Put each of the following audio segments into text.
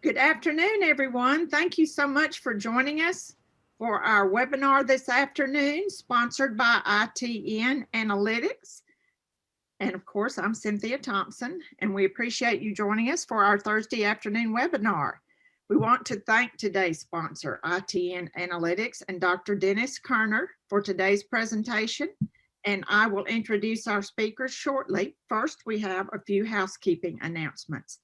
Good afternoon, everyone. Thank you so much for joining us for our webinar this afternoon, sponsored by ITN Analytics. And of course, I'm Cynthia Thompson, and we appreciate you joining us for our Thursday afternoon webinar. We want to thank today's sponsor, ITN Analytics, and Dr. Dennis Kerner for today's presentation. And I will introduce our speakers shortly. First, we have a few housekeeping announcements.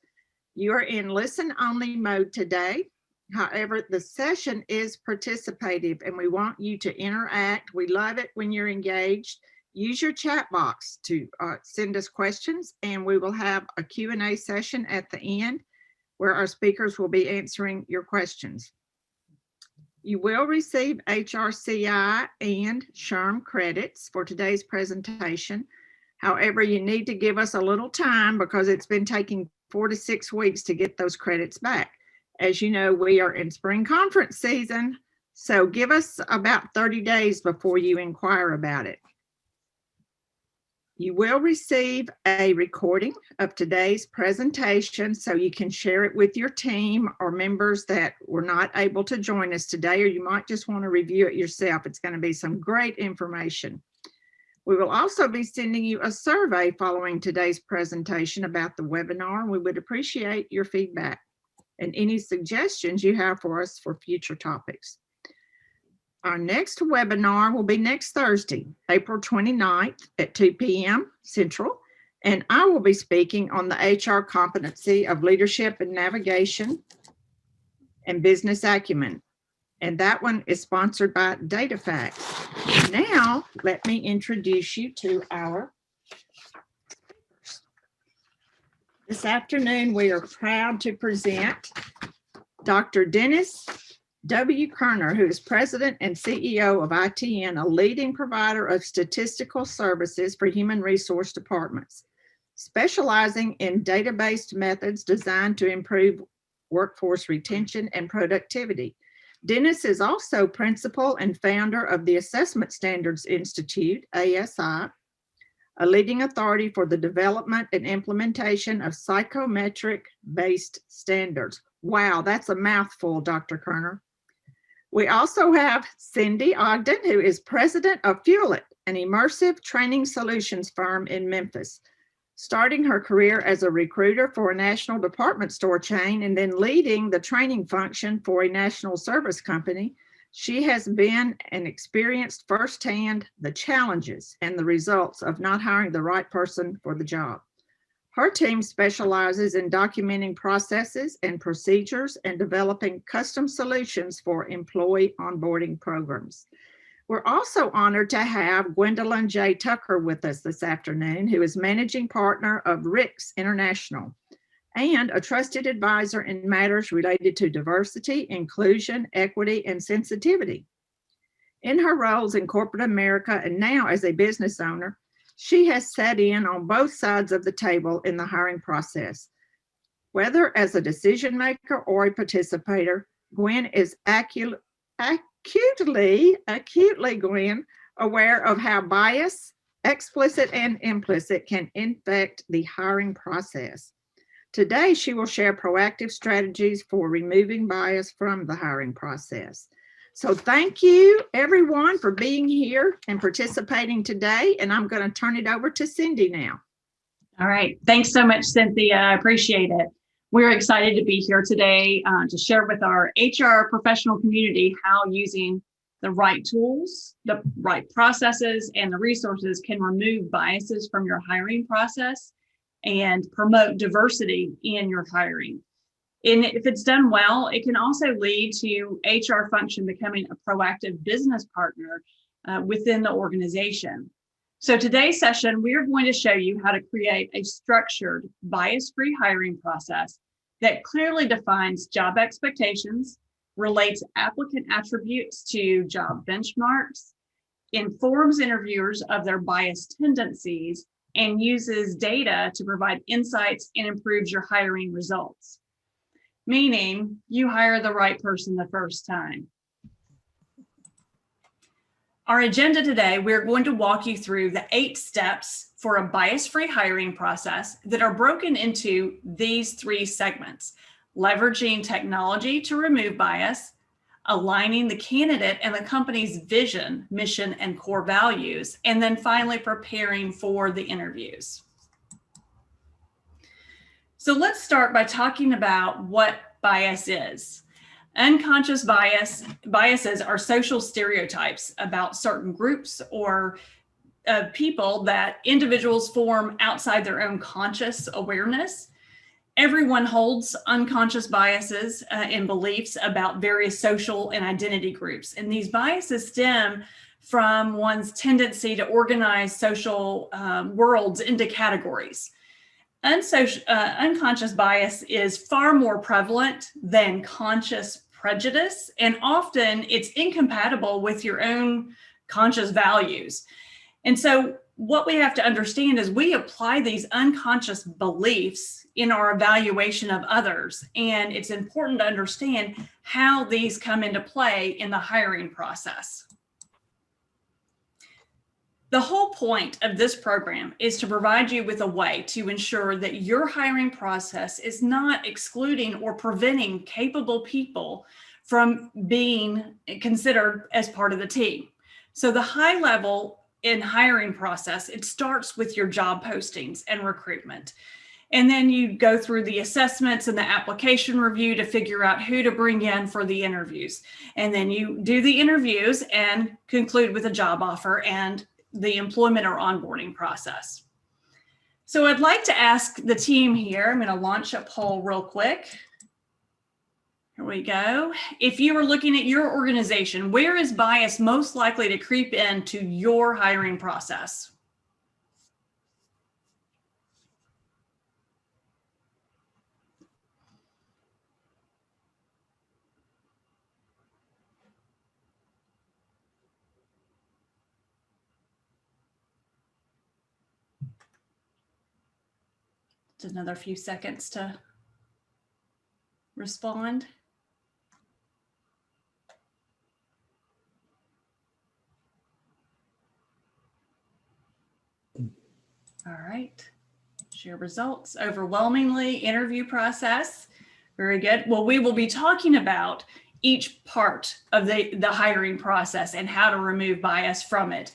You are in listen-only mode today. However, the session is participative and we want you to interact. We love it when you're engaged. Use your chat box to send us questions, and we will have a Q&A session at the end where our speakers will be answering your questions. You will receive HRCI and SHRM credits for today's presentation. However, you need to give us a little time because it's been taking 4 to 6 weeks to get those credits back. As you know, we are in spring conference season, so give us about 30 days before you inquire about it. You will receive a recording of today's presentation so you can share it with your team or members that were not able to join us today, or you might just want to review it yourself. It's going to be some great information. We will also be sending you a survey following today's presentation about the webinar, and we would appreciate your feedback and any suggestions you have for us for future topics. Our next webinar will be next Thursday, April 29th at 2 p.m. Central, and I will be speaking on the HR competency of leadership and navigation and business acumen. And that one is sponsored by DataFacts. Now, let me introduce you to our speakers. This afternoon, we are proud to present Dr. Dennis W. Kerner, who is President and CEO of ITN, a leading provider of statistical services for human resource departments, specializing in data-based methods designed to improve workforce retention and productivity. Dennis is also principal and founder of the Assessment Standards Institute, ASI, a leading authority for the development and implementation of psychometric-based standards. Wow, that's a mouthful, Dr. Kerner. We also have Cindy Ogden, who is president of Fuel It, an immersive training solutions firm in Memphis. Starting her career as a recruiter for a national department store chain and then leading the training function for a national service company, she has been and experienced firsthand the challenges and the results of not hiring the right person for the job. Her team specializes in documenting processes and procedures and developing custom solutions for employee onboarding programs. We're also honored to have Gwendolyn J. Tucker with us this afternoon, who is managing partner of RICS International and a trusted advisor in matters related to diversity, inclusion, equity, and sensitivity. In her roles in corporate America and now as a business owner, she has sat in on both sides of the table in the hiring process. Whether as a decision maker or a participator, Gwen is acutely, Gwen, aware of how bias, explicit and implicit, can infect the hiring process. Today, she will share proactive strategies for removing bias from the hiring process. So thank you, everyone, for being here and participating today. And I'm going to turn it over to Cindy now. All right. Thanks so much, Cynthia. I appreciate it. We're excited to be here today to share with our HR professional community how using the right tools, the right processes, and the resources can remove biases from your hiring process and promote diversity in your hiring. And if it's done well, it can also lead to HR function becoming a proactive business partner within the organization. So today's session, we are going to show you how to create a structured, bias-free hiring process that clearly defines job expectations, relates applicant attributes to job benchmarks, informs interviewers of their bias tendencies, and uses data to provide insights and improves your hiring results. Meaning you hire the right person the first time. Our agenda today, we're going to walk you through the 8 steps for a bias-free hiring process that are broken into these 3 segments: leveraging technology to remove bias, aligning the candidate and the company's vision, mission, and core values, and then finally preparing for the interviews. So let's start by talking about what bias is. Unconscious biases are social stereotypes about certain groups or people that individuals form outside their own conscious awareness. Everyone holds unconscious biases and beliefs about various social and identity groups. And these biases stem from one's tendency to organize social worlds into categories. Unconscious bias is far more prevalent than conscious prejudice, and often it's incompatible with your own conscious values. And so what we have to understand is we apply these unconscious beliefs in our evaluation of others. And it's important to understand how these come into play in the hiring process. The whole point of this program is to provide you with a way to ensure that your hiring process is not excluding or preventing capable people from being considered as part of the team. So the high level in hiring process, it starts with your job postings and recruitment. And then you go through the assessments and the application review to figure out who to bring in for the interviews. And then you do the interviews and conclude with a job offer and the employment or onboarding process. So I'd like to ask the team here, I'm going to launch a poll real quick. Here we go. If you were looking at your organization, where is bias most likely to creep into your hiring process? Just another few seconds to respond. All right, share results. Overwhelmingly, interview process. Very good. Well, we will be talking about each part of the hiring process and how to remove bias from it.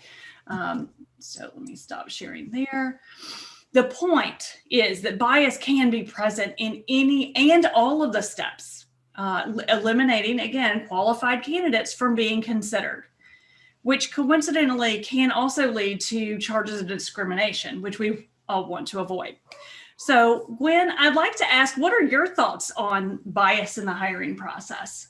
So let me stop sharing there. The point is that bias can be present in any and all of the steps, eliminating, again, qualified candidates from being considered, which coincidentally can also lead to charges of discrimination, which we all want to avoid. So Gwen, I'd like to ask, what are your thoughts on bias in the hiring process?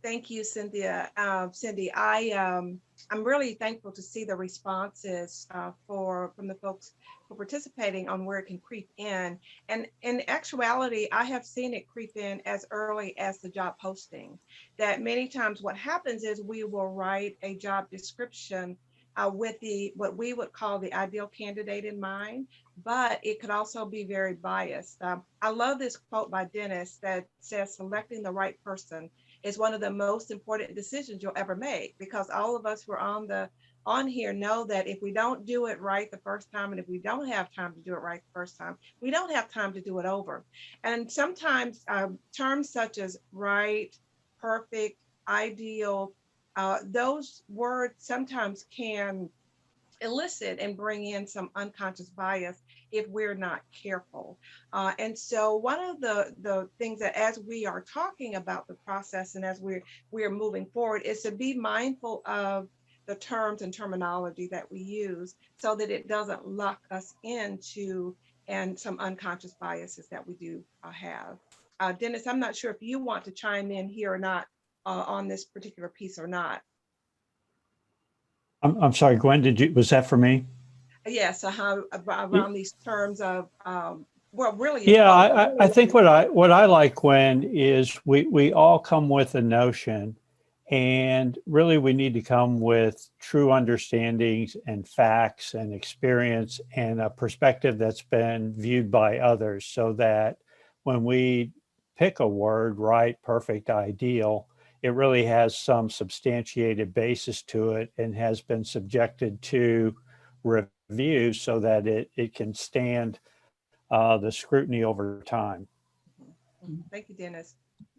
Thank you, Cynthia. Cindy, I'm really thankful to see the responses from the folks who are participating on where it can creep in. And in actuality, I have seen it creep in as early as the job posting. That many times what happens is we will write a job description with what we would call the ideal candidate in mind, but it could also be very biased. I love this quote by Dennis that says, selecting the right person is one of the most important decisions you'll ever make, because all of us who are on here know that if we don't do it right the first time, and if we don't have time to do it right the first time, we don't have time to do it over. And sometimes terms such as right, perfect, ideal, those words sometimes can elicit and bring in some unconscious bias if we're not careful. And so one of the things that, as we are talking about the process and as we're moving forward, is to be mindful of the terms and terminology that we use so that it doesn't lock us into some unconscious biases that we do have. Dennis, I'm not sure if you want to chime in here or not on this particular piece or not. I'm sorry, Gwen, was that for me? Yes, around these terms of, well, really. Yeah, I think what I like, Gwen, is we all come with a notion, and really we need to come with true understandings and facts and experience and a perspective that's been viewed by others, so that when we pick a word, right, perfect, ideal, it really has some substantiated basis to it and has been subjected to review so that it can stand the scrutiny over time. Thank you, Dennis.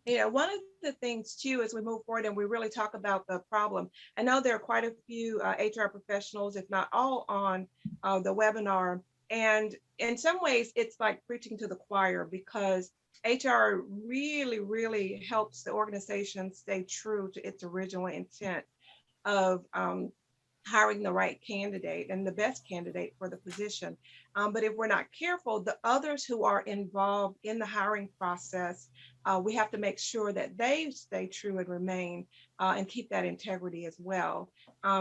One of the things too, as we move forward and we really talk about the problem, I know there are quite a few HR professionals, if not all, on the webinar. And in some ways, it's like preaching to the choir because HR really, really helps the organization stay true to its original intent of hiring the right candidate and the best candidate for the position. But if we're not careful, the others who are involved in the hiring process, we have to make sure that they stay true and remain and keep that integrity as well.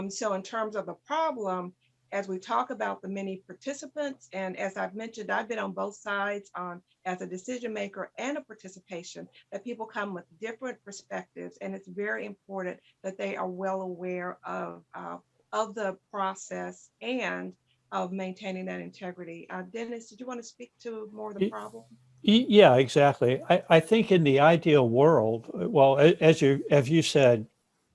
So in terms of the problem, as we talk about the many participants, and as I've mentioned, I've been on both sides on as a decision maker and a participation, that people come with different perspectives, and it's very important that they are well aware of the process and of maintaining that integrity. Dennis, did you want to speak to more of the problem? Yeah, exactly. I think in the ideal world, well, as you said,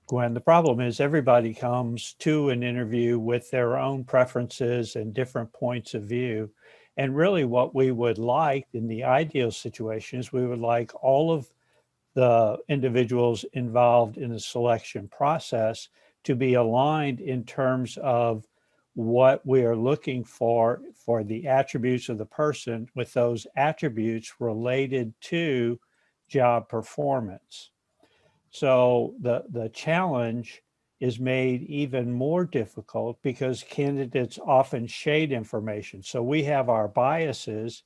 Gwen, the problem is everybody comes to an interview with their own preferences and different points of view. And really what we would like in the ideal situation is we would like all of the individuals involved in the selection process to be aligned in terms of what we are looking for the attributes of the person, with those attributes related to job performance. So the challenge is made even more difficult because candidates often shade information. So we have our biases.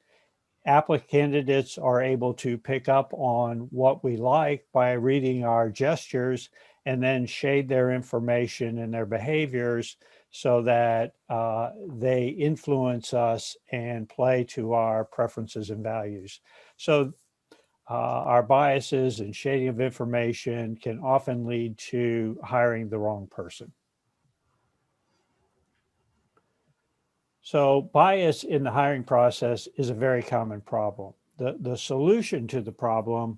Applicant candidates are able to pick up on what we like by reading our gestures and then shade their information and their behaviors so that they influence us and play to our preferences and values. So our biases and shading of information can often lead to hiring the wrong person. So bias in the hiring process is a very common problem. The solution to the problem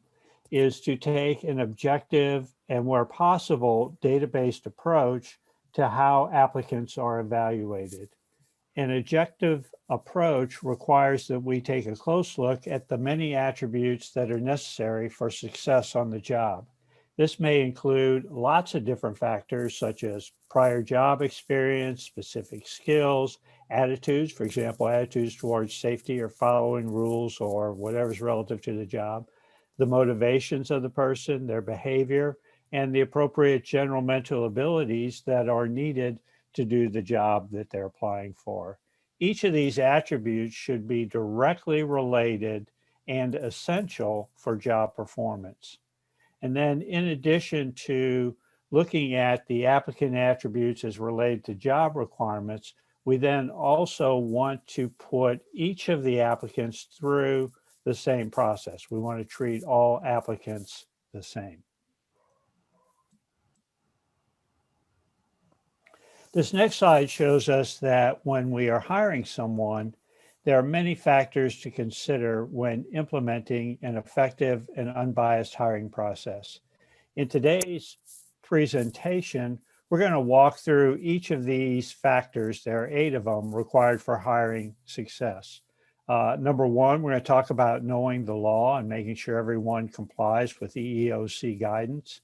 is to take an objective and, where possible, data-based approach to how applicants are evaluated. An objective approach requires that we take a close look at the many attributes that are necessary for success on the job. This may include lots of different factors such as prior job experience, specific skills, attitudes, for example, attitudes towards safety or following rules or whatever's relative to the job, the motivations of the person, their behavior, and the appropriate general mental abilities that are needed to do the job that they're applying for. Each of these attributes should be directly related and essential for job performance. And then in addition to looking at the applicant attributes as related to job requirements, we then also want to put each of the applicants through the same process. We want to treat all applicants the same. This next slide shows us that when we are hiring someone, there are many factors to consider when implementing an effective and unbiased hiring process. In today's presentation, we're going to walk through each of these factors. There are 8 of them required for hiring success. Number 1, we're going to talk about knowing the law and making sure everyone complies with EEOC guidance.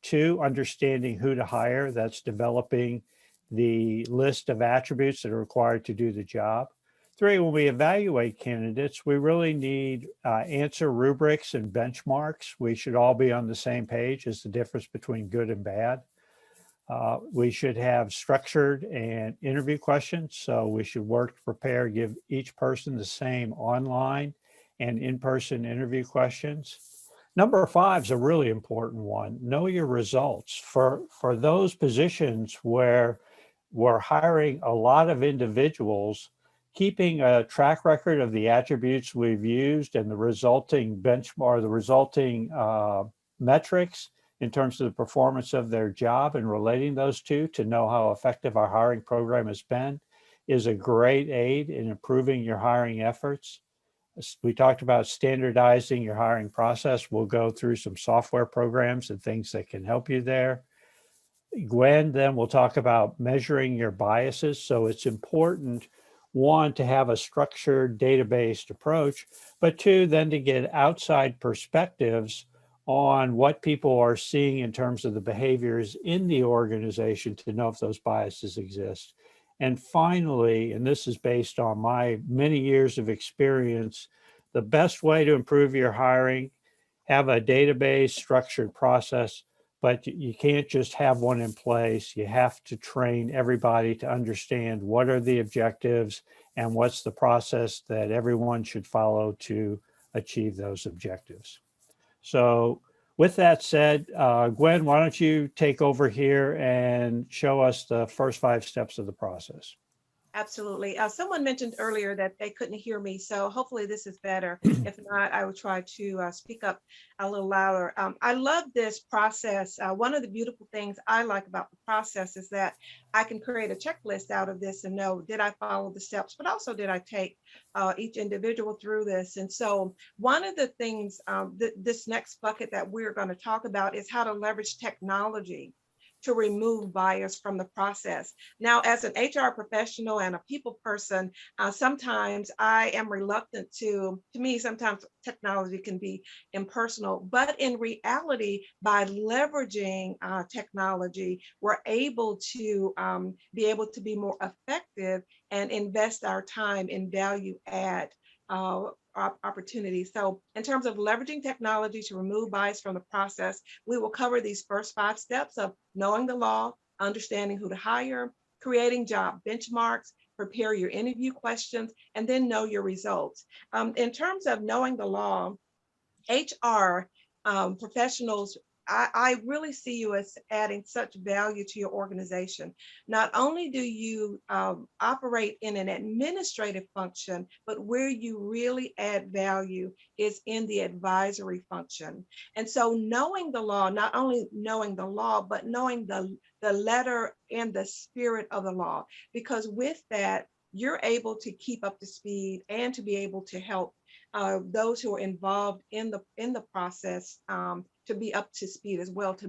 2, understanding who to hire. That's developing the list of attributes that are required to do the job. 3, when we evaluate candidates, we really need answer rubrics and benchmarks. We should all be on the same page as the difference between good and bad. We should have structured and interview questions. So we should work to prepare, give each person the same online and in-person interview questions. Number 5 is a really important one. Know your results. For those positions where we're hiring a lot of individuals, keeping a track record of the attributes we've used and the resulting benchmark, the resulting metrics in terms of the performance of their job and relating those two to know how effective our hiring program has been is a great aid in improving your hiring efforts. We talked about standardizing your hiring process. We'll go through some software programs and things that can help you there. Gwen then will talk about measuring your biases. So it's important one, to have a structured database approach, but two, then to get outside perspectives on what people are seeing in terms of the behaviors in the organization to know if those biases exist. And finally, and this is based on my many years of experience, the best way to improve your hiring, have a database structured process, but you can't just have one in place. You have to train everybody to understand what are the objectives and what's the process that everyone should follow to achieve those objectives. So with that said, Gwen, why don't you take over here and show us the first 5 steps of the process? Absolutely. Someone mentioned earlier that they couldn't hear me, so hopefully this is better. If not, I will try to speak up a little louder. I love this process. One of the beautiful things I like about the process is that I can create a checklist out of this and know, did I follow the steps, but also did I take each individual through this? And so one of the things, this next bucket that we're going to talk about is how to leverage technology to remove bias from the process. Now, as an HR professional and a people person, sometimes I am reluctant to me, sometimes technology can be impersonal, but in reality, by leveraging technology, we're able to be more effective and invest our time in value add opportunities. So in terms of leveraging technology to remove bias from the process, we will cover these first 5 steps of knowing the law, understanding who to hire, creating job benchmarks, prepare your interview questions, and then know your results. In terms of knowing the law, HR professionals, I really see you as adding such value to your organization. Not only do you operate in an administrative function, but where you really add value is in the advisory function. And so knowing the law, not only knowing the law, but knowing the letter and the spirit of the law, because with that, you're able to keep up to speed and to be able to help those who are involved in the process to be up to speed as well, to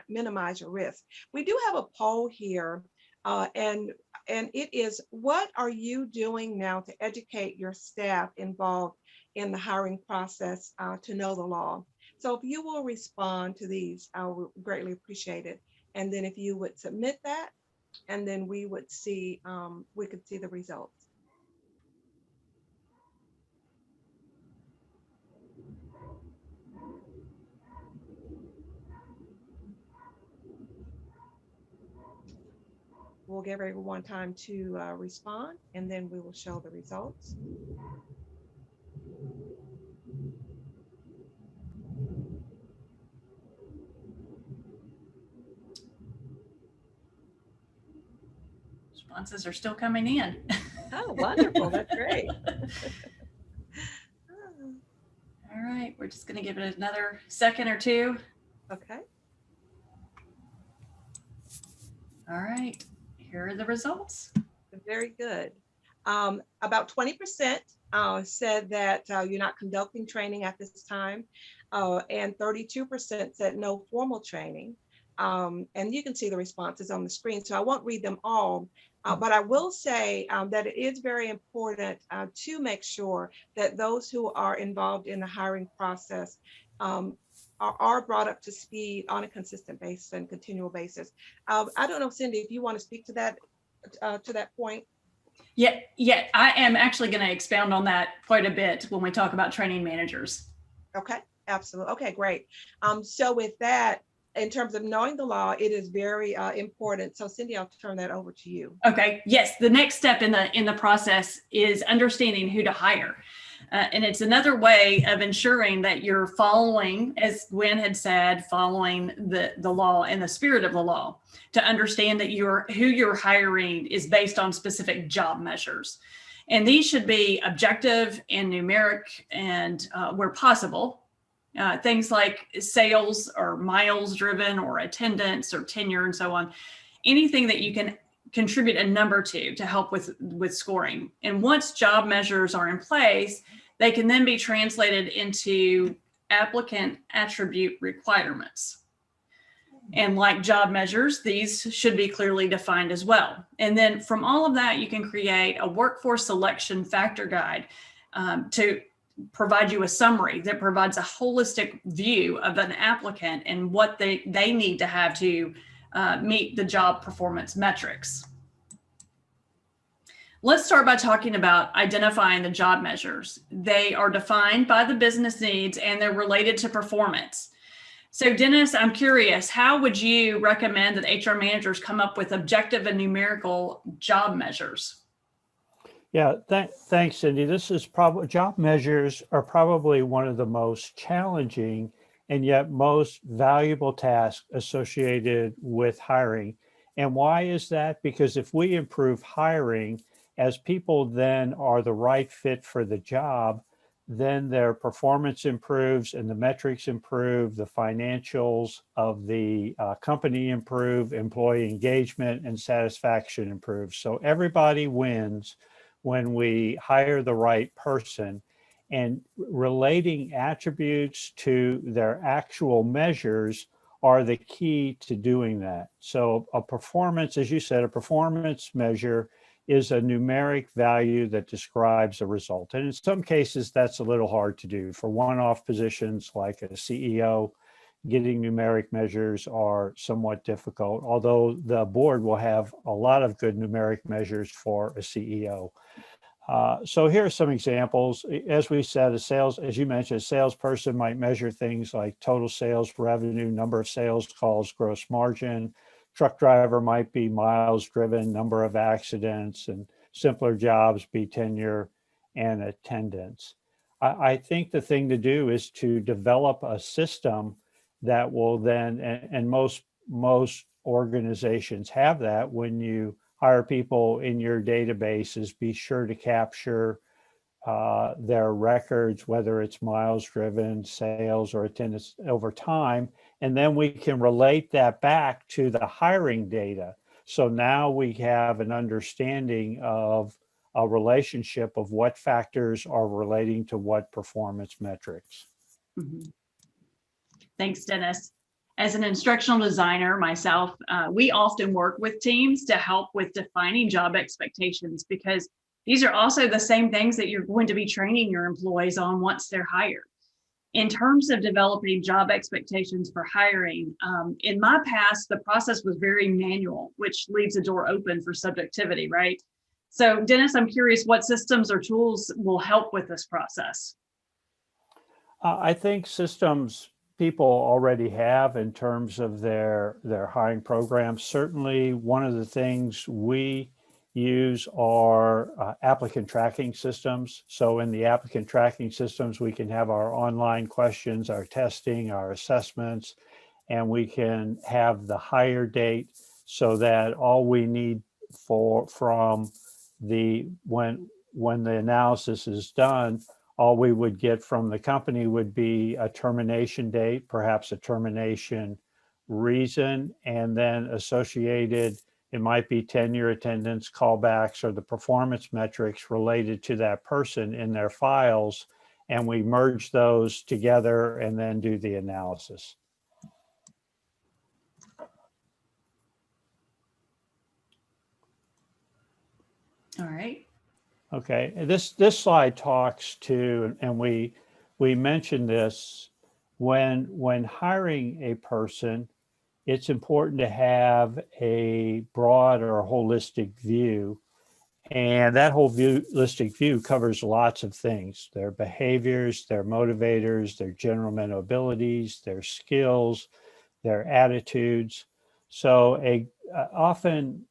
minimize your risk. We do have a poll here, and it is, what are you doing now to educate your staff involved in the hiring process to know the law? So if you will respond to these, I would greatly appreciate it. And then if you would submit that, and then we would see, we could see the results. We'll give everyone time to respond, and then we will show the results. Responses are still coming in. Oh, wonderful. That's great. All right, we're just going to give it another second or two. Okay. All right, here are the results. Very good. About 20% said that you're not conducting training at this time, and 32% said no formal training. And you can see the responses on the screen, so I won't read them all, but I will say that it is very important to make sure that those who are involved in the hiring process are brought up to speed on a consistent basis and continual basis. I don't know, Cindy, if you want to speak to that point. Yeah, I am actually going to expound on that quite a bit when we talk about training managers. Okay, absolutely. Okay, great. So with that, in terms of knowing the law, it is very important. So Cindy, I'll turn that over to you. Okay, yes, the next step in the process is understanding who to hire. And it's another way of ensuring that you're following, as Gwen had said, following the law and the spirit of the law, to understand that who you're hiring is based on specific job measures. And these should be objective and numeric, and where possible, things like sales or miles driven or attendance or tenure and so on, anything that you can contribute a number to help with scoring. And once job measures are in place, they can then be translated into applicant attribute requirements. And like job measures, these should be clearly defined as well. And then from all of that, you can create a workforce selection factor guide to provide you a summary that provides a holistic view of an applicant and what they need to have to meet the job performance metrics. Let's start by talking about identifying the job measures. They are defined by the business needs and they're related to performance. So Dennis, I'm curious, how would you recommend that HR managers come up with objective and numerical job measures? Yeah, thanks, Cindy. This is probably, job measures are probably one of the most challenging and yet most valuable tasks associated with hiring. And why is that? Because if we improve hiring, as people then are the right fit for the job, then their performance improves and the metrics improve, the financials of the company improve, employee engagement and satisfaction improves. So everybody wins when we hire the right person, and relating attributes to their actual measures are the key to doing that. So a performance, as you said, a performance measure is a numeric value that describes a result. And in some cases, that's a little hard to do. For one-off positions like a CEO, getting numeric measures are somewhat difficult, although the board will have a lot of good numeric measures for a CEO. So here are some examples. As we said, as you mentioned, a salesperson might measure things like total sales revenue, number of sales calls, gross margin. Truck driver might be miles driven, number of accidents, and simpler jobs be tenure and attendance. I think the thing to do is to develop a system that will then, and most organizations have that, when you hire people in your databases, be sure to capture their records, whether it's miles driven, sales, or attendance over time. And then we can relate that back to the hiring data. So now we have an understanding of a relationship of what factors are relating to what performance metrics. Mm-hmm. Thanks, Dennis. As an instructional designer myself, we often work with teams to help with defining job expectations, because these are also the same things that you're going to be training your employees on once they're hired. In terms of developing job expectations for hiring, in my past, the process was very manual, which leaves a door open for subjectivity, right? So Dennis, I'm curious what systems or tools will help with this process? I think systems people already have in terms of their hiring programs. Certainly one of the things we use are applicant tracking systems. So in the applicant tracking systems, we can have our online questions, our testing, our assessments, and we can have the hire date, so that all we need from the when the analysis is done, all we would get from the company would be a termination date, perhaps a termination reason, and then associated, it might be tenure, attendance, callbacks, or the performance metrics related to that person in their files. And we merge those together and then do the analysis. All right. Okay, this slide talks to, and we mentioned this, when hiring a person, it's important to have a broad or holistic view. And that whole holistic view covers lots of things: their behaviors, their motivators, their general mental abilities, their skills, their attitudes. So often,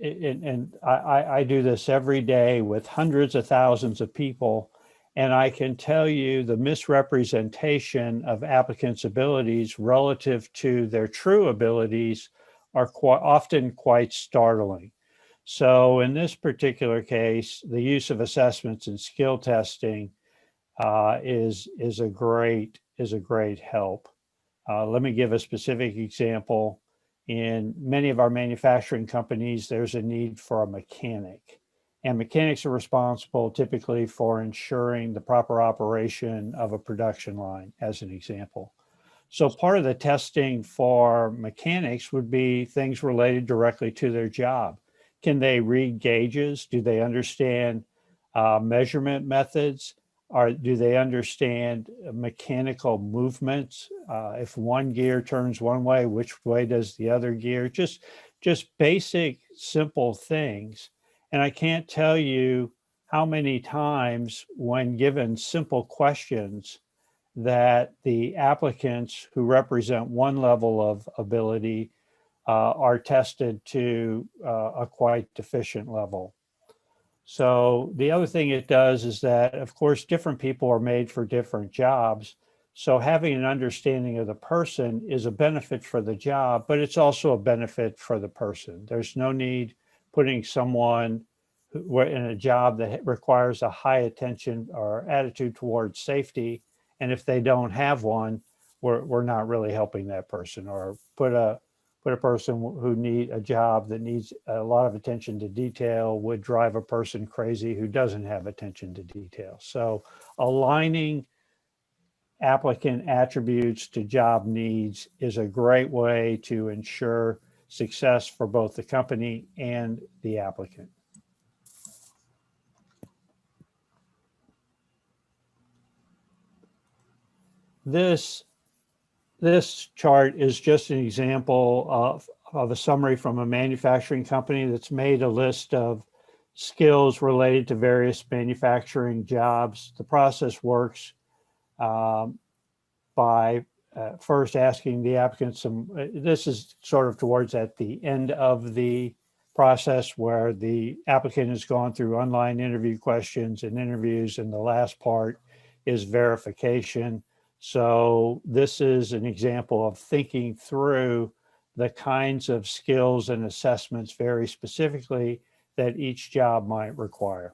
and I do this every day with hundreds of thousands of people, and I can tell you the misrepresentation of applicants' abilities relative to their true abilities are often quite startling. So in this particular case, the use of assessments and skill testing is a great help. Let me give a specific example. In many of our manufacturing companies, there's a need for a mechanic, and mechanics are responsible typically for ensuring the proper operation of a production line, as an example. So part of the testing for mechanics would be things related directly to their job. Can they read gauges? Do they understand measurement methods? Or do they understand mechanical movements? If one gear turns one way, which way does the other gear? Just basic, simple things. And I can't tell you how many times when given simple questions that the applicants who represent one level of ability are tested to a quite deficient level. So the other thing it does is that, of course, different people are made for different jobs. So having an understanding of the person is a benefit for the job, but it's also a benefit for the person. There's no need putting someone in a job that requires a high attention or attitude towards safety. And if they don't have one, we're not really helping that person. Or put a person who need a job that needs a lot of attention to detail would drive a person crazy who doesn't have attention to detail. So aligning applicant attributes to job needs is a great way to ensure success for both the company and the applicant. This chart is just an example of a summary from a manufacturing company that's made a list of skills related to various manufacturing jobs. The process works by first asking the applicant this is sort of towards at the end of the process where the applicant has gone through online interview questions and interviews, and the last part is verification. So this is an example of thinking through the kinds of skills and assessments very specifically that each job might require.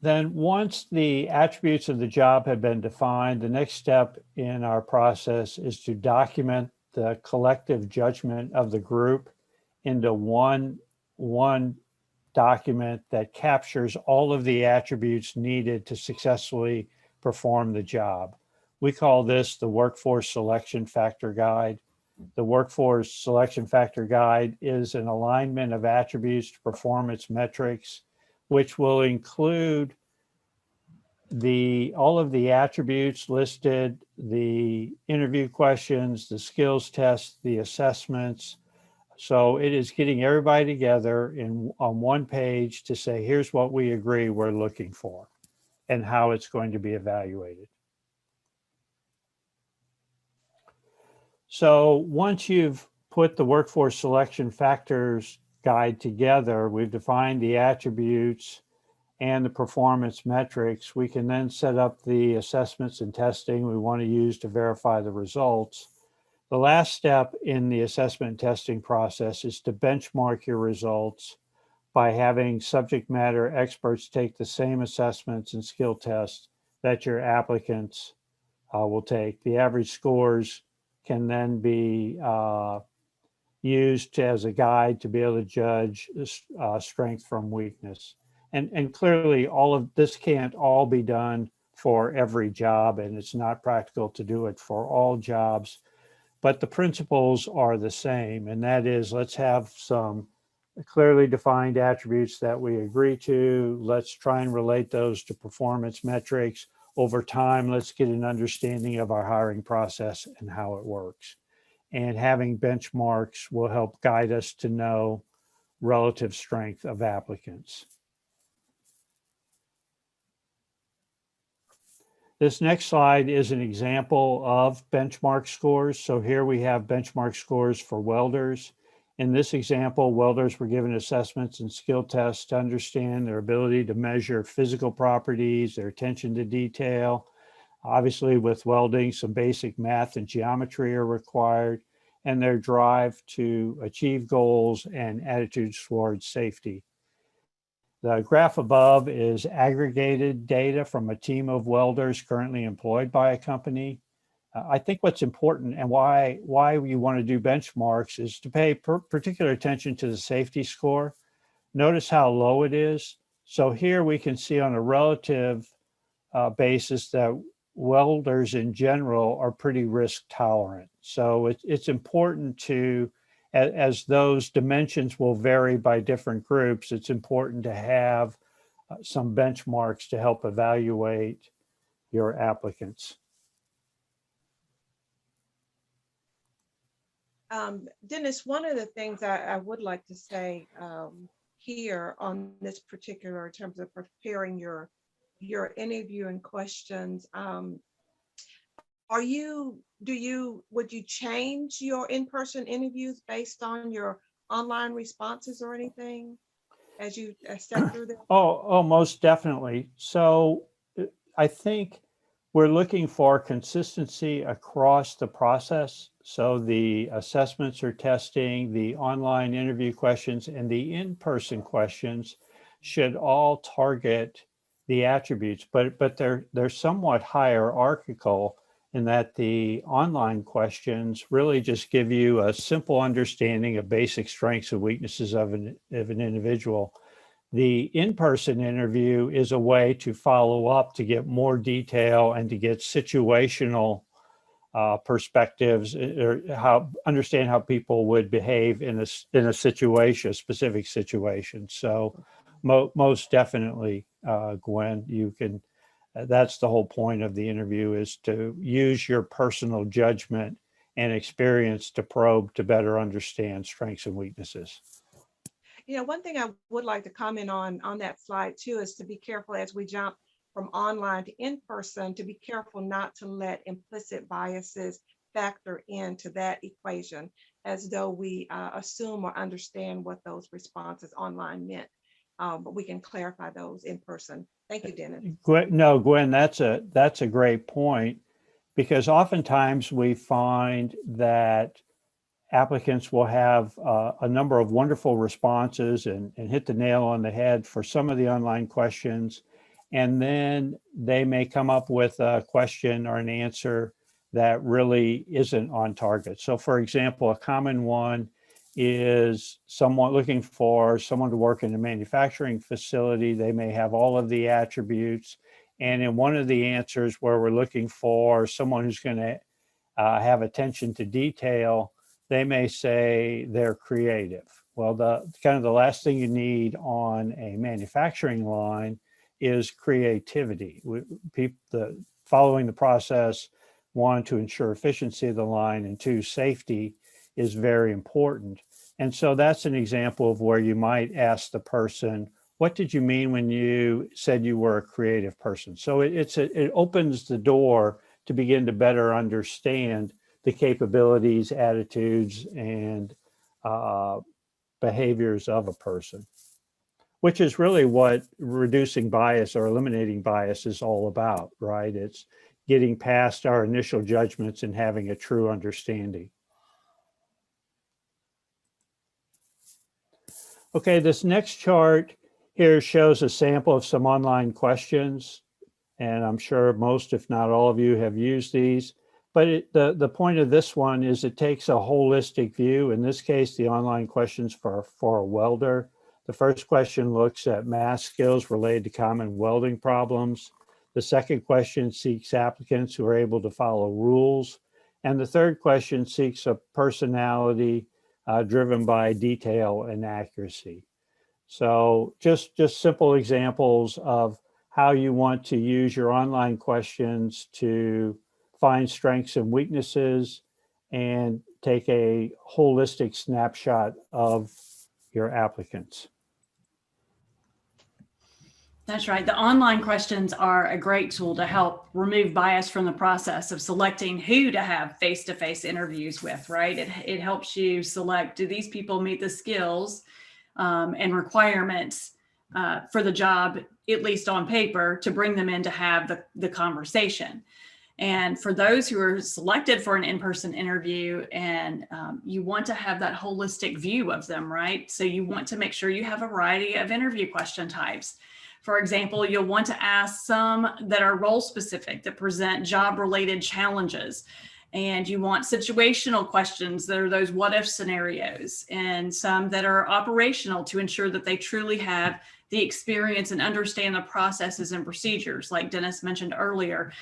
Then once the attributes of the job have been defined, the next step in our process is to document the collective judgment of the group into one document that captures all of the attributes needed to successfully perform the job. We call this the Workforce Selection Factor Guide. The Workforce Selection Factor Guide is an alignment of attributes to performance metrics, which will include all of the attributes listed, the interview questions, the skills tests, the assessments. So it is getting everybody together on one page to say, here's what we agree we're looking for and how it's going to be evaluated. So once you've put the Workforce Selection Factors Guide together, we've defined the attributes and the performance metrics. We can then set up the assessments and testing we want to use to verify the results. The last step in the assessment and testing process is to benchmark your results by having subject matter experts take the same assessments and skill tests that your applicants will take. The average scores can then be used as a guide to be able to judge strength from weakness. And clearly all of this can't all be done for every job, and it's not practical to do it for all jobs. But the principles are the same, and that is, let's have some clearly defined attributes that we agree to. Let's try and relate those to performance metrics. Over time, let's get an understanding of our hiring process and how it works. And having benchmarks will help guide us to know relative strength of applicants. This next slide is an example of benchmark scores. So here we have benchmark scores for welders. In this example, welders were given assessments and skill tests to understand their ability to measure physical properties, their attention to detail. Obviously, with welding, some basic math and geometry are required, and their drive to achieve goals and attitudes towards safety. The graph above is aggregated data from a team of welders currently employed by a company. I think what's important and why you want to do benchmarks is to pay particular attention to the safety score. Notice how low it is. So here we can see on a relative basis that welders in general are pretty risk tolerant. So it's important to, as those dimensions will vary by different groups, it's important to have some benchmarks to help evaluate your applicants. Dennis, one of the things I would like to say here on this particular, in terms of preparing your interview and questions, would you change your in-person interviews based on your online responses or anything as you step through them? Oh, most definitely. So I think we're looking for consistency across the process. So the assessments or testing, the online interview questions, and the in-person questions should all target the attributes, but they're somewhat hierarchical in that the online questions really just give you a simple understanding of basic strengths and weaknesses of an individual. The in-person interview is a way to follow up, to get more detail and to get situational perspectives, or understand how people would behave in a situation, a specific situation. So most definitely, Gwen, you can, that's the whole point of the interview, is to use your personal judgment and experience to probe, to better understand strengths and weaknesses. One thing I would like to comment on that slide too is to be careful as we jump from online to in-person, to be careful not to let implicit biases factor into that equation, as though we assume or understand what those responses online meant. But we can clarify those in person. Thank you, Dennis. Gwen, that's a great point, because oftentimes we find that applicants will have a number of wonderful responses and hit the nail on the head for some of the online questions. And then they may come up with a question or an answer that really isn't on target. So for example, a common one is someone looking for someone to work in a manufacturing facility. They may have all of the attributes. And in one of the answers where we're looking for someone who's going to have attention to detail, they may say they're creative. Well, the last thing you need on a manufacturing line is creativity. People following the process, one, to ensure efficiency of the line, and two, safety is very important. And so that's an example of where you might ask the person, what did you mean when you said you were a creative person? So it opens the door to begin to better understand the capabilities, attitudes, and behaviors of a person, which is really what reducing bias or eliminating bias is all about, right? It's getting past our initial judgments and having a true understanding. Okay, this next chart here shows a sample of some online questions, and I'm sure most, if not all of you, have used these. But the point of this one is it takes a holistic view. In this case, the online questions for a welder. The first question looks at math skills related to common welding problems. The second question seeks applicants who are able to follow rules. And the third question seeks a personality driven by detail and accuracy. So just simple examples of how you want to use your online questions to find strengths and weaknesses and take a holistic snapshot of your applicants. That's right. The online questions are a great tool to help remove bias from the process of selecting who to have face-to-face interviews with, right? It helps you select, do these people meet the skills and requirements for the job, at least on paper, to bring them in to have the conversation. And for those who are selected for an in-person interview, and you want to have that holistic view of them, right? So you want to make sure you have a variety of interview question types. For example, you'll want to ask some that are role specific, that present job related challenges. And you want situational questions that are those what if scenarios, and some that are operational to ensure that they truly have the experience and understand the processes and procedures, like Dennis mentioned earlier,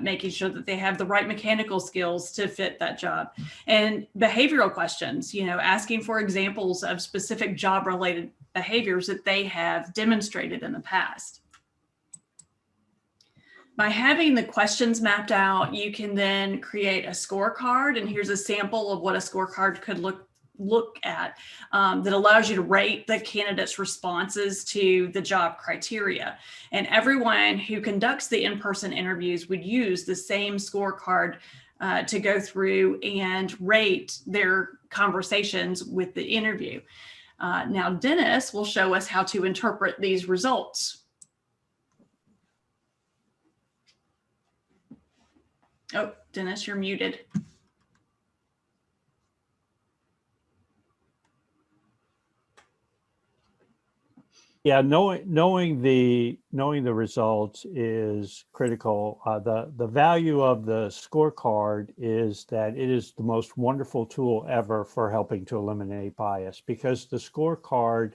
making sure that they have the right mechanical skills to fit that job. And behavioral questions, asking for examples of specific job-related behaviors that they have demonstrated in the past. By having the questions mapped out, you can then create a scorecard. And here's a sample of what a scorecard could look at that allows you to rate the candidate's responses to the job criteria. And everyone who conducts the in-person interviews would use the same scorecard to go through and rate their conversations with the interview. Now, Dennis will show us how to interpret these results. Oh, Dennis, you're muted. Yeah, knowing the results is critical. The value of the scorecard is that it is the most wonderful tool ever for helping to eliminate bias, because the scorecard,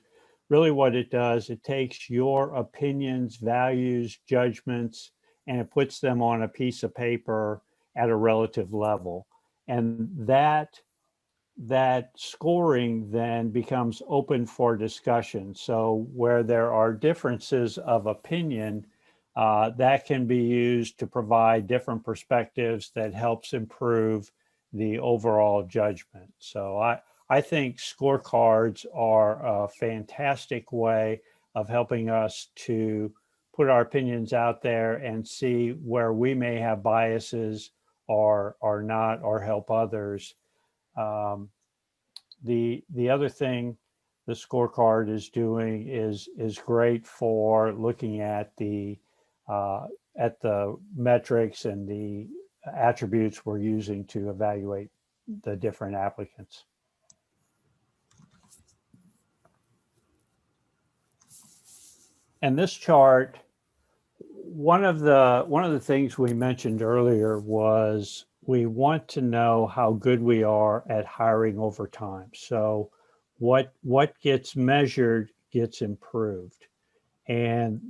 really what it does, it takes your opinions, values, judgments, and it puts them on a piece of paper at a relative level. And that scoring then becomes open for discussion. So where there are differences of opinion, that can be used to provide different perspectives that helps improve the overall judgment. So I think scorecards are a fantastic way of helping us to put our opinions out there and see where we may have biases or not, or help others. The other thing the scorecard is doing is great for looking at the metrics and the attributes we're using to evaluate the different applicants. And this chart, one of the things we mentioned earlier was we want to know how good we are at hiring over time. So what gets measured gets improved. And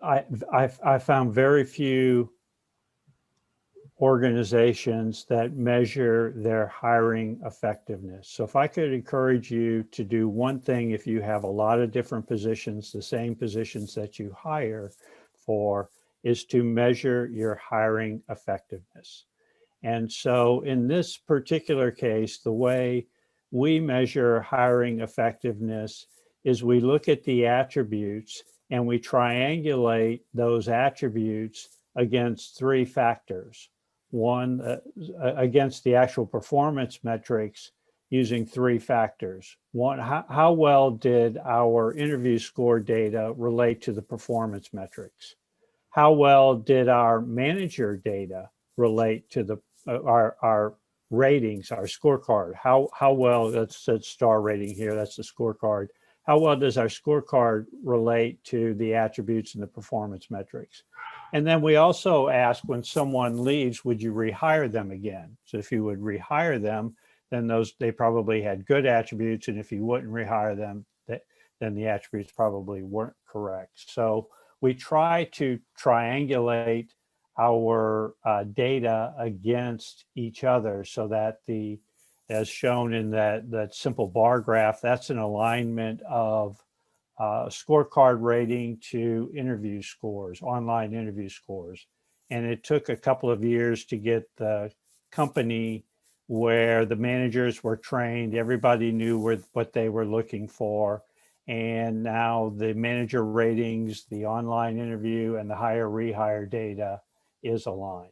I found very few organizations that measure their hiring effectiveness. So if I could encourage you to do one thing, if you have a lot of different positions, the same positions that you hire for, is to measure your hiring effectiveness. And so in this particular case, the way we measure hiring effectiveness is we look at the attributes and we triangulate those attributes against three factors. One, against the actual performance metrics using three factors. One, how well did our interview score data relate to the performance metrics? How well did our manager data relate to the our ratings, our scorecard? How well, that's star rating here, that's the scorecard. How well does our scorecard relate to the attributes and the performance metrics? And then we also ask, when someone leaves, would you rehire them again? So if you would rehire them, then they probably had good attributes, and if you wouldn't rehire them, then the attributes probably weren't correct. So we try to triangulate our data against each other so that as shown in that simple bar graph, that's an alignment of scorecard rating to interview scores, online interview scores. And it took a couple of years to get the company where the managers were trained, everybody knew what they were looking for. And now the manager ratings, the online interview, and the hire rehire data is aligned.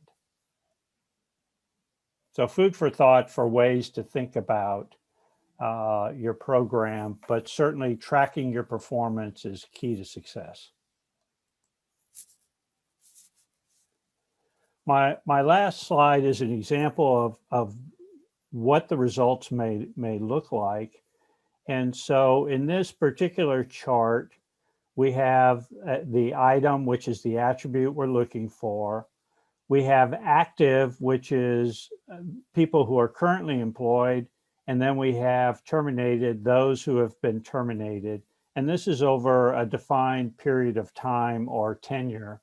So food for thought for ways to think about your program, but certainly tracking your performance is key to success. My last slide is an example of what the results may look like. And so in this particular chart, we have the item, which is the attribute we're looking for. We have active, which is people who are currently employed. And then we have terminated, those who have been terminated. And this is over a defined period of time or tenure,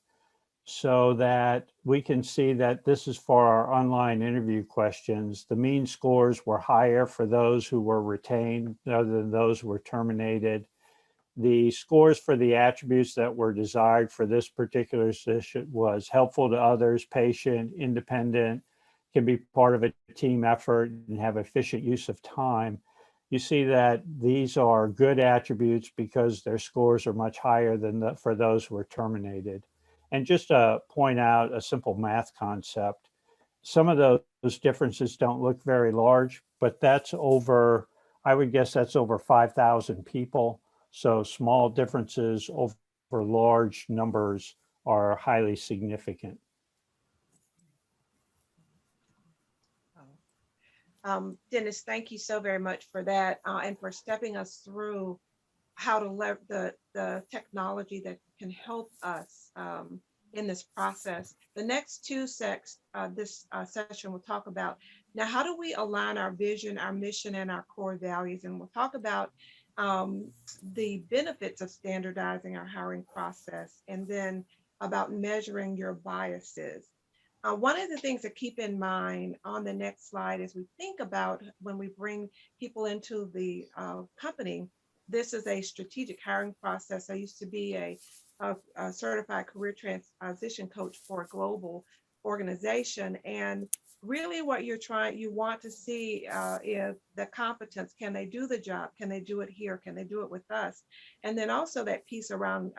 so that we can see that this is for our online interview questions. The mean scores were higher for those who were retained rather than those who were terminated. The scores for the attributes that were desired for this particular position was helpful to others, patient, independent, can be part of a team effort, and have efficient use of time. You see that these are good attributes because their scores are much higher than for those who were terminated. And just to point out a simple math concept, some of those differences don't look very large, but that's over, I would guess that's over 5,000 people. So small differences over large numbers are highly significant. Dennis, thank you so very much for that and for stepping us through how to leverage the technology that can help us in this process. The next two this session will talk about, now, how do we align our vision, our mission, and our core values? And we'll talk about the benefits of standardizing our hiring process, and then about measuring your biases. One of the things to keep in mind on the next slide as we think about when we bring people into the company, this is a strategic hiring process. I used to be a certified career transition coach for a global organization. And really what you want to see is the competence. Can they do the job? Can they do it here? Can they do it with us? And then also that piece around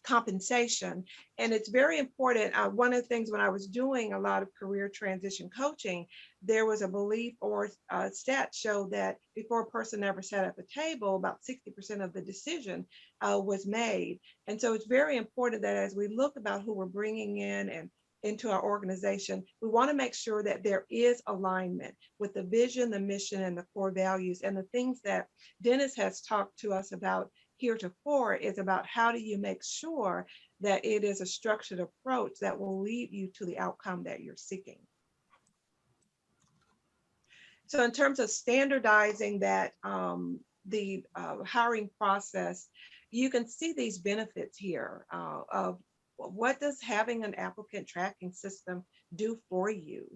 compensation. And it's very important. One of the things when I was doing a lot of career transition coaching, there was a belief, or stats show that before a person ever sat at the table, about 60% of the decision was made. And so it's very important that as we look about who we're bringing in and into our organization, we want to make sure that there is alignment with the vision, the mission, and the core values. And the things that Dennis has talked to us about heretofore is about how do you make sure that it is a structured approach that will lead you to the outcome that you're seeking. So in terms of standardizing that, the hiring process, you can see these benefits here of what does having an applicant tracking system do for you.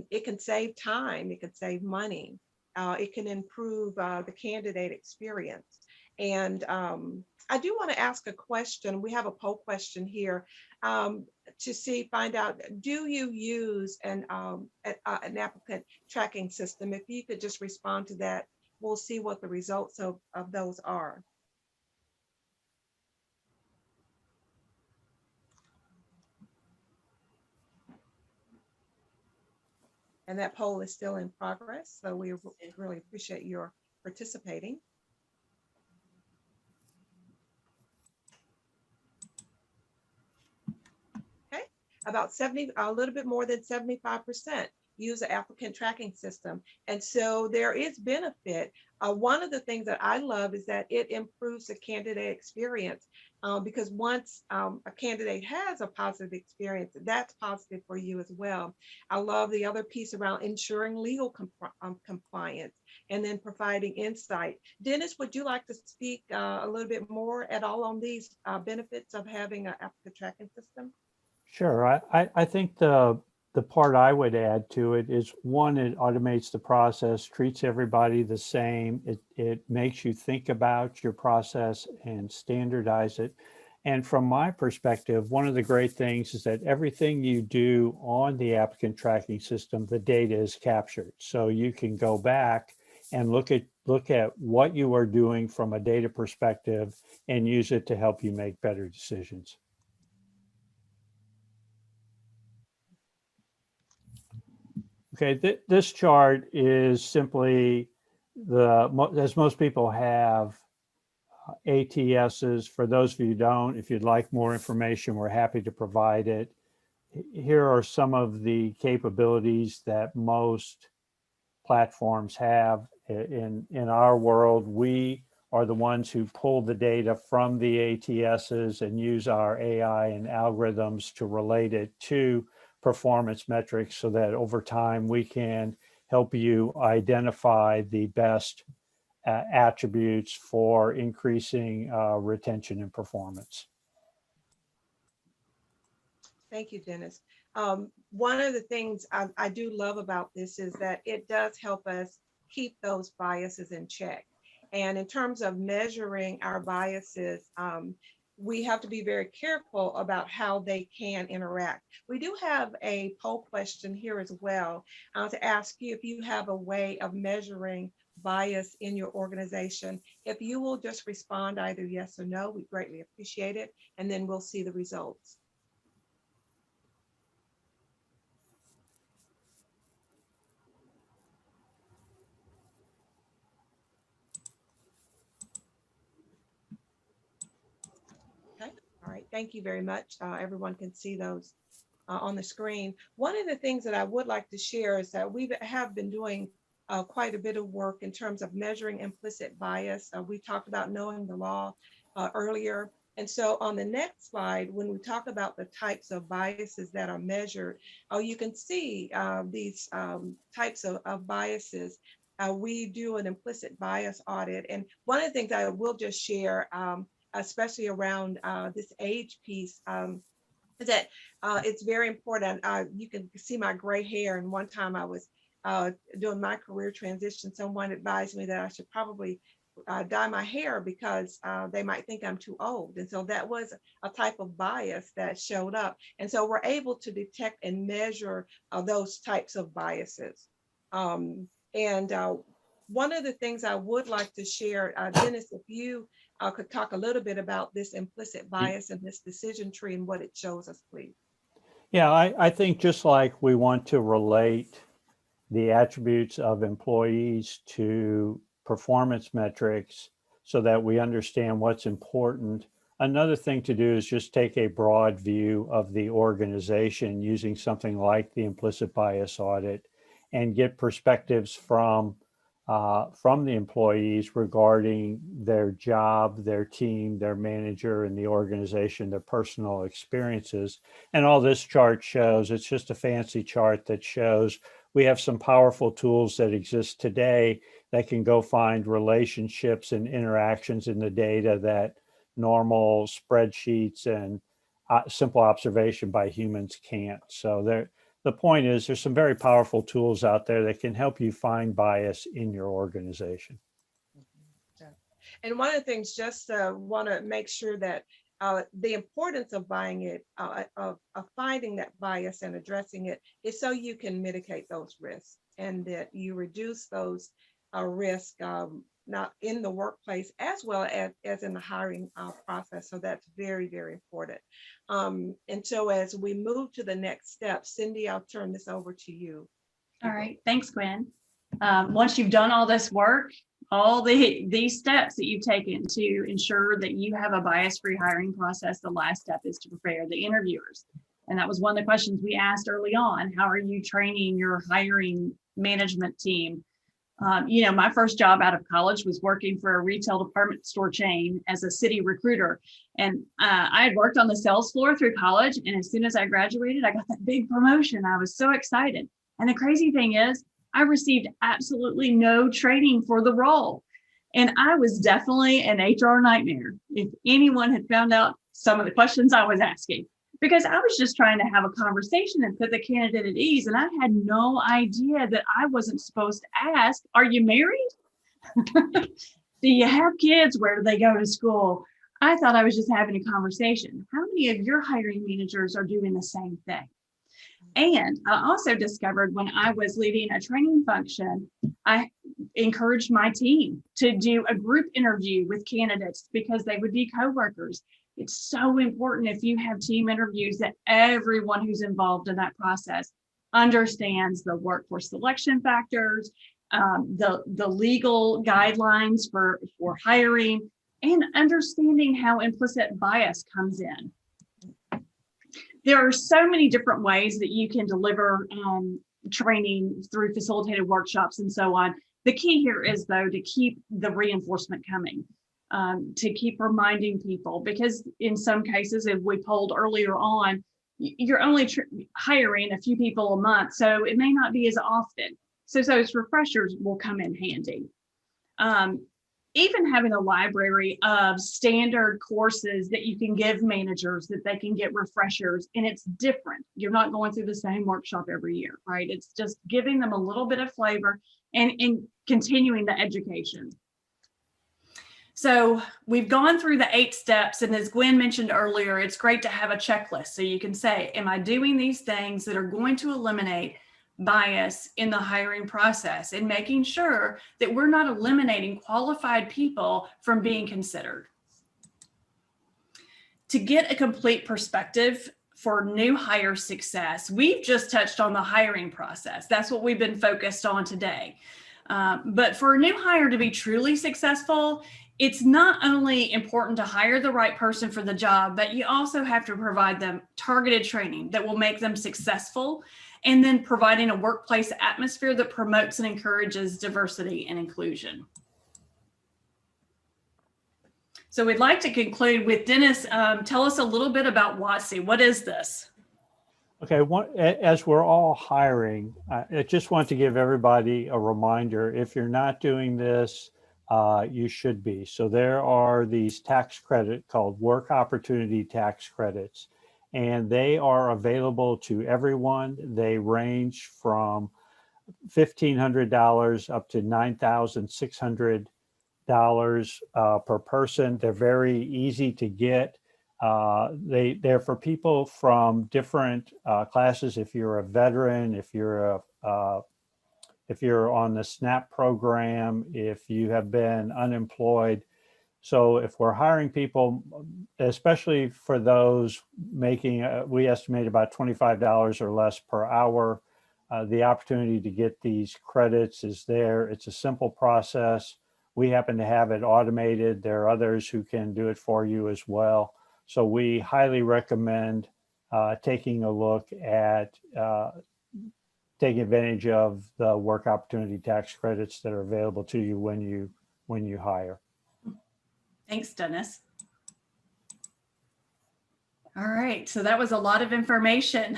It can save time, it can save money, it can improve the candidate experience. And I do want to ask a question. We have a poll question here to find out, do you use an applicant tracking system? If you could just respond to that, we'll see what the results of those are. And that poll is still in progress, so we really appreciate your participating. About a little bit more than 75% use an applicant tracking system. And so there is benefit. One of the things that I love is that it improves the candidate experience because once a candidate has a positive experience, that's positive for you as well. I love the other piece around ensuring legal compliance and then providing insight. Dennis, would you like to speak a little bit more at all on these benefits of having an applicant tracking system? Sure. I think the part I would add to it is, one, it automates the process, treats everybody the same. It makes you think about your process and standardize it. And from my perspective, one of the great things is that everything you do on the applicant tracking system, the data is captured. So you can go back and look at what you are doing from a data perspective and use it to help you make better decisions. Okay, this chart is simply as most people have ATSs. For those of you who don't, if you'd like more information, we're happy to provide it. Here are some of the capabilities that most platforms have. In our world, we are the ones who pull the data from the ATSs and use our AI and algorithms to relate it to performance metrics so that over time we can help you identify the best attributes for increasing retention and performance. Thank you, Dennis. One of the things I do love about this is that it does help us keep those biases in check. And in terms of measuring our biases, we have to be very careful about how they can interact. We do have a poll question here as well to ask you if you have a way of measuring bias in your organization. If you will just respond either yes or no, we greatly appreciate it, and then we'll see the results. Okay, all right, thank you very much. Everyone can see those on the screen. One of the things that I would like to share is that we have been doing quite a bit of work in terms of measuring implicit bias. We talked about knowing the law earlier. And so on the next slide, when we talk about the types of biases that are measured, you can see these types of biases. We do an implicit bias audit. And one of the things I will just share, especially around this age piece, is that it's very important. You can see my gray hair. And one time I was doing my career transition, someone advised me that I should probably dye my hair because they might think I'm too old. And so that was a type of bias that showed up. And so we're able to detect and measure those types of biases. And one of the things I would like to share, Dennis, if you could talk a little bit about this implicit bias and this decision tree and what it shows us, please. Yeah, I think just like we want to relate the attributes of employees to performance metrics so that we understand what's important. Another thing to do is just take a broad view of the organization using something like the implicit bias audit and get perspectives from the employees regarding their job, their team, their manager, and the organization, their personal experiences. And all this chart shows, it's just a fancy chart that shows we have some powerful tools that exist today that can go find relationships and interactions in the data that normal spreadsheets and simple observation by humans can't. So the point is there's some very powerful tools out there that can help you find bias in your organization. And one of the things, just want to make sure that the importance of of finding that bias and addressing it is so you can mitigate those risks and that you reduce those risks not in the workplace as well as in the hiring process. So that's very, very important. And so as we move to the next step, Cindy, I'll turn this over to you. All right, thanks, Gwen. Once you've done all this work, all these steps that you've taken to ensure that you have a bias-free hiring process, the last step is to prepare the interviewers. And that was one of the questions we asked early on. How are you training your hiring management team? My first job out of college was working for a retail department store chain as a city recruiter. And I had worked on the sales floor through college. And as soon as I graduated, I got that big promotion. I was so excited. And the crazy thing is, I received absolutely no training for the role. And I was definitely an HR nightmare if anyone had found out some of the questions I was asking, because I was just trying to have a conversation and put the candidate at ease. And I had no idea that I wasn't supposed to ask, are you married? Do you have kids? Where do they go to school? I thought I was just having a conversation. How many of your hiring managers are doing the same thing? And I also discovered when I was leading a training function, I encouraged my team to do a group interview with candidates because they would be coworkers. It's so important if you have team interviews that everyone who's involved in that process understands the workforce selection factors, the legal guidelines for hiring, and understanding how implicit bias comes in. There are so many different ways that you can deliver training through facilitated workshops and so on. The key here is, though, to keep the reinforcement coming, to keep reminding people, because in some cases, if we polled earlier on, you're only hiring a few people a month, so it may not be as often. So those refreshers will come in handy. even having a library of standard courses that you can give managers that they can get refreshers, and it's different. You're not going through the same workshop every year, right? It's just giving them a little bit of flavor and continuing the education. So we've gone through the 8 steps, and as Gwen mentioned earlier, it's great to have a checklist so you can say, am I doing these things that are going to eliminate bias in the hiring process, and making sure that we're not eliminating qualified people from being considered. To get a complete perspective for new hire success, we've just touched on the hiring process. That's what we've been focused on today. But for a new hire to be truly successful, it's not only important to hire the right person for the job, but you also have to provide them targeted training that will make them successful, and then providing a workplace atmosphere that promotes and encourages diversity and inclusion. So we'd like to conclude with Dennis. Tell us a little bit about WOTC. What is this? Okay, as we're all hiring, I just want to give everybody a reminder, if you're not doing this, you should be. So there are these tax credits called work opportunity tax credits, and they are available to everyone. They range from $1,500 up to $9,600 per person. They're very easy to get. They're for people from different classes. If you're a veteran, if you're on the SNAP program, if you have been unemployed. So if we're hiring people, especially for those making, we estimate about $25 or less per hour, the opportunity to get these credits is there. It's a simple process. We happen to have it automated. There are others who can do it for you as well. So we highly recommend taking a look at taking advantage of the work opportunity tax credits that are available to you when you hire. Thanks, Dennis. All right, so that was a lot of information.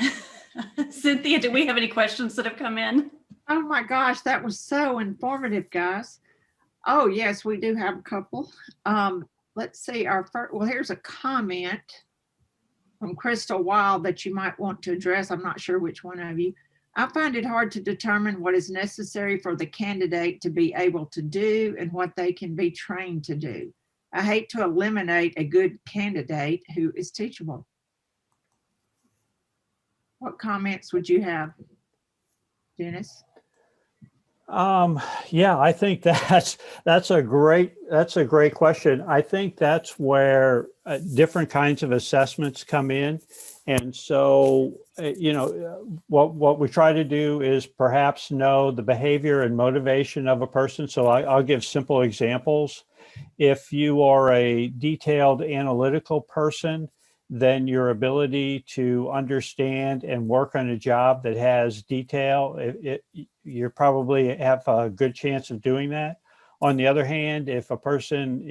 Cynthia, do we have any questions that have come in? Oh my gosh, that was so informative, guys. Oh yes, we do have a couple. Let's see, our first, well, here's a comment from Crystal Wild that you might want to address. I'm not sure which one of you. I find it hard to determine what is necessary for the candidate to be able to do and what they can be trained to do. I hate to eliminate a good candidate who is teachable. What comments would you have, Dennis? Yeah, I think that's a great question. I think that's where different kinds of assessments come in. And so, what we try to do is perhaps know the behavior and motivation of a person. So I'll give simple examples. If you are a detailed analytical person, then your ability to understand and work on a job that has detail, you probably have a good chance of doing that. On the other hand, if a person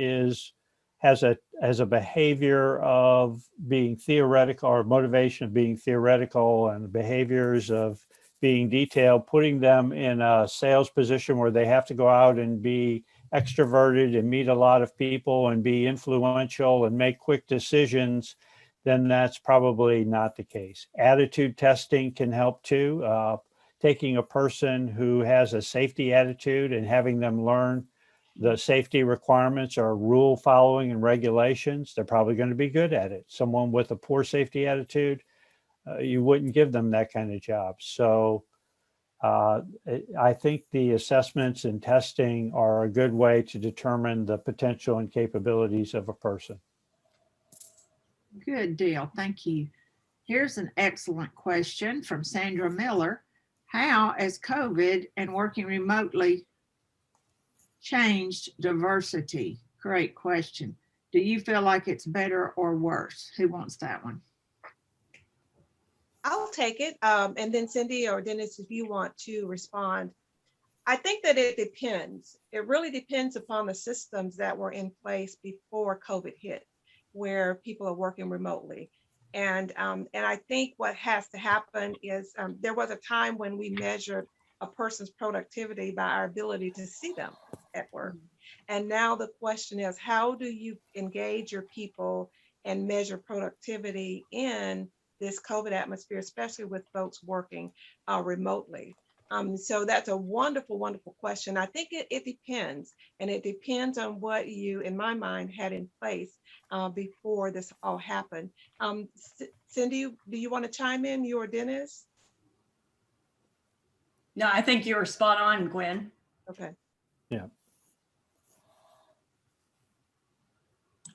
has a behavior of being theoretical, or motivation of being theoretical, and behaviors of being detailed, putting them in a sales position where they have to go out and be extroverted and meet a lot of people and be influential and make quick decisions, then that's probably not the case. Attitude testing can help too. Taking a person who has a safety attitude and having them learn the safety requirements or rule following and regulations, they're probably going to be good at it. Someone with a poor safety attitude, you wouldn't give them that kind of job. So I think the assessments and testing are a good way to determine the potential and capabilities of a person. Good deal. Thank you. Here's an excellent question from Sandra Miller. How has COVID and working remotely changed diversity? Great question. Do you feel like it's better or worse? Who wants that one? I'll take it. And then Cindy or Dennis, if you want to respond. I think that it depends. It really depends upon the systems that were in place before COVID hit, where people are working remotely. And I think what has to happen is there was a time when we measured a person's productivity by our ability to see them at work. And now the question is, how do you engage your people and measure productivity in this COVID atmosphere, especially with folks working remotely? So that's a wonderful, wonderful question. I think it depends, and it depends on what you, in my mind, had in place before this all happened. Cindy, do you want to chime in, you or Dennis? No, I think you were spot on, Gwen. Okay. Yeah.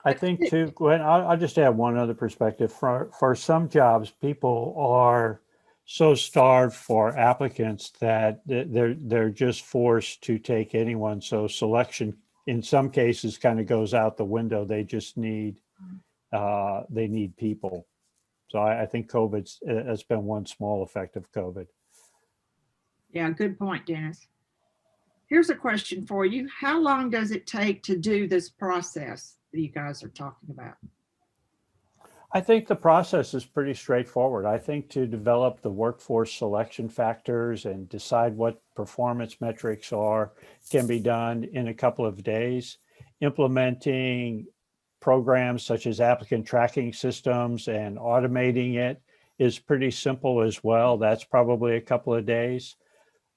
I think too, Gwen, I'll just add one other perspective. For some jobs, people are so starved for applicants that they're just forced to take anyone. So selection in some cases kind of goes out the window. They just need they need people. So I think has been one small effect of COVID. Yeah, good point, Dennis. Here's a question for you. How long does it take to do this process that you guys are talking about? I think the process is pretty straightforward. I think to develop the workforce selection factors and decide what performance metrics are can be done in a couple of days. Implementing programs such as applicant tracking systems and automating it is pretty simple as well. That's probably a couple of days.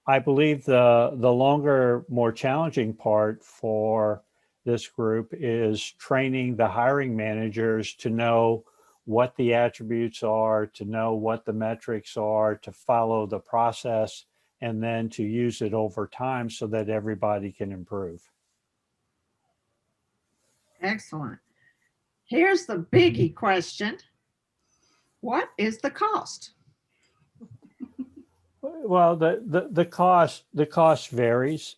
I believe the longer, more challenging part for this group is training the hiring managers to know what the attributes are, to know what the metrics are, to follow the process, and then to use it over time so that everybody can improve. Excellent. Here's the biggie question. What is the cost? Well, the cost varies.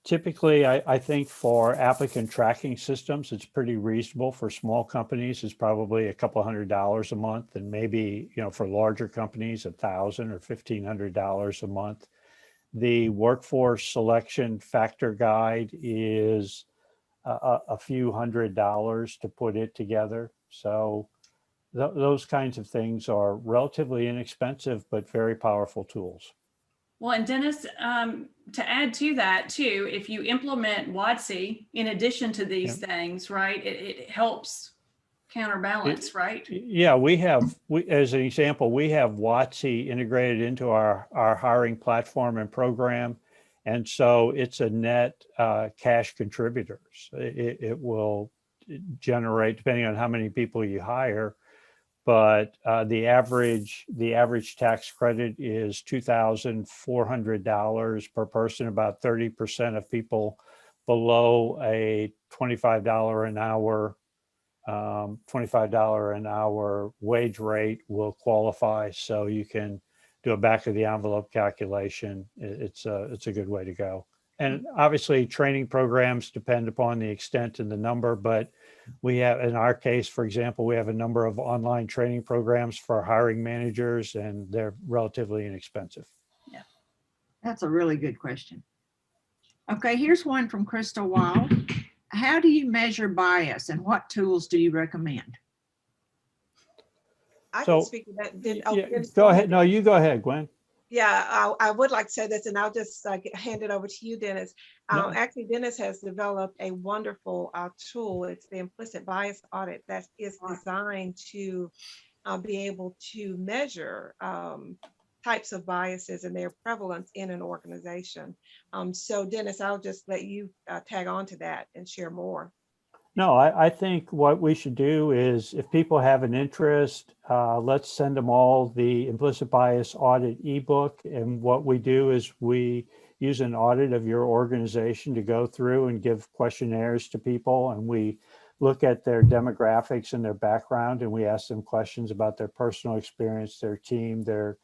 Typically, I think for applicant tracking systems, it's pretty reasonable. For small companies, it's probably a couple $100 a month, and maybe for larger companies, $1,000 or $1,500 a month. The workforce selection factor guide is a few $100s to put it together. So those kinds of things are relatively inexpensive, but very powerful tools. Well, and Dennis, to add to that too, if you implement WOTC in addition to these things, right, it helps counterbalance, right? Yeah, as an example, we have WOTC integrated into our hiring platform and program. And so it's a net cash contributor. It will generate, depending on how many people you hire, but the average tax credit is $2,400 per person. About 30% of people below a $25 an hour wage rate will qualify. So you can do a back of the envelope calculation. It's a good way to go. And obviously training programs depend upon the extent and the number, but we have, in our case, for example, we have a number of online training programs for hiring managers, and they're relatively inexpensive. Yeah. That's a really good question. Okay, here's one from Crystal Wall. How do you measure bias and what tools do you recommend? I can speak to that. Go ahead. No, you go ahead, Gwen. Yeah, I would like to say this, and I'll just hand it over to you, Dennis. No. Actually, Dennis has developed a wonderful tool. It's the implicit bias audit that is designed to be able to measure types of biases and their prevalence in an organization. So Dennis, I'll just let you tag on to that and share more. No, I think what we should do is, if people have an interest, let's send them all the implicit bias audit ebook. And what we do is we use an audit of your organization to go through and give questionnaires to people. And we look at their demographics and their background, and we ask them questions about their personal experience, their team, their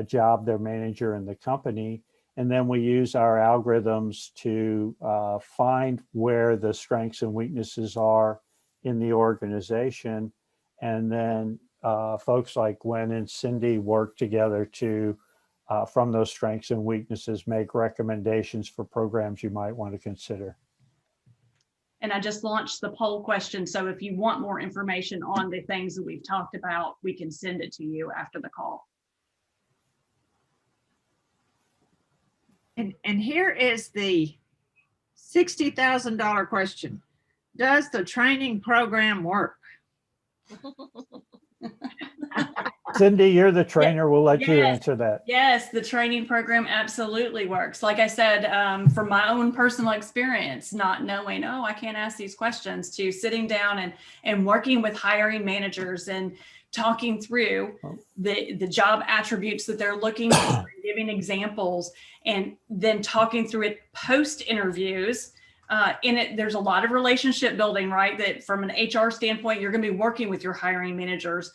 job, their manager, and the company. And then we use our algorithms to find where the strengths and weaknesses are in the organization. And then folks like Gwen and Cindy work together to, from those strengths and weaknesses, make recommendations for programs you might want to consider. And I just launched the poll question. So if you want more information on the things that we've talked about, we can send it to you after the call. And here is the $60,000 question. Does the training program work? Cindy, you're the trainer. We'll let you Yes. answer that. Yes, the training program absolutely works. Like I said, from my own personal experience, not knowing, oh, I can't ask these questions, to sitting down and working with hiring managers and talking through the job attributes that they're looking for, giving examples, and then talking through it post interviews. In it, there's a lot of relationship building, right? That from an HR standpoint, you're going to be working with your hiring managers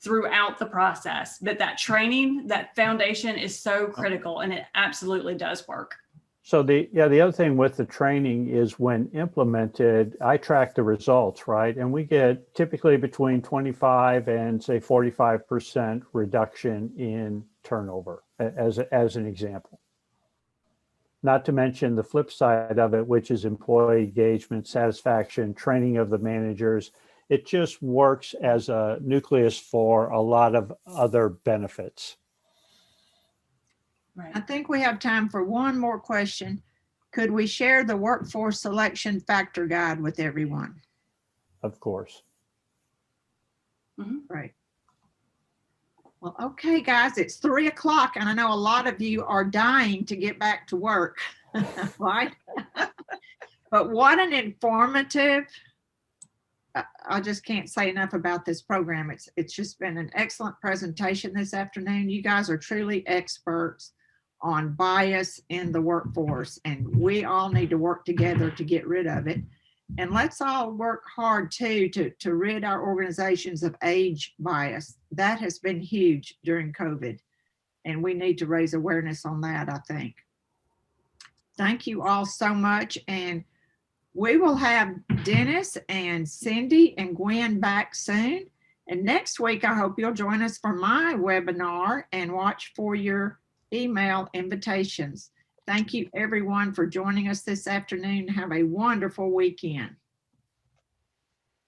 throughout the process. But that training, that foundation is so critical, and it absolutely does work. So the other thing with the training is when implemented, I track the results, right? And we get typically between 25 and say 45% reduction in turnover as an example. Not to mention the flip side of it, which is employee engagement, satisfaction, training of the managers. It just works as a nucleus for a lot of other benefits. I think we have time for one more question. Could we share the workforce selection factor guide with everyone? Of course. Right. Well, okay, guys, it's 3 o'clock, and I know a lot of you are dying to get back to work, right? But what an informative, I just can't say enough about this program. It's just been an excellent presentation this afternoon. You guys are truly experts on bias in the workforce, and we all need to work together to get rid of it. And let's all work hard too to rid our organizations of age bias. That has been huge during COVID, and we need to raise awareness on that, I think. Thank you all so much. And we will have Dennis and Cindy and Gwen back soon. And next week, I hope you'll join us for my webinar and watch for your email invitations. Thank you everyone for joining us this afternoon. Have a wonderful weekend.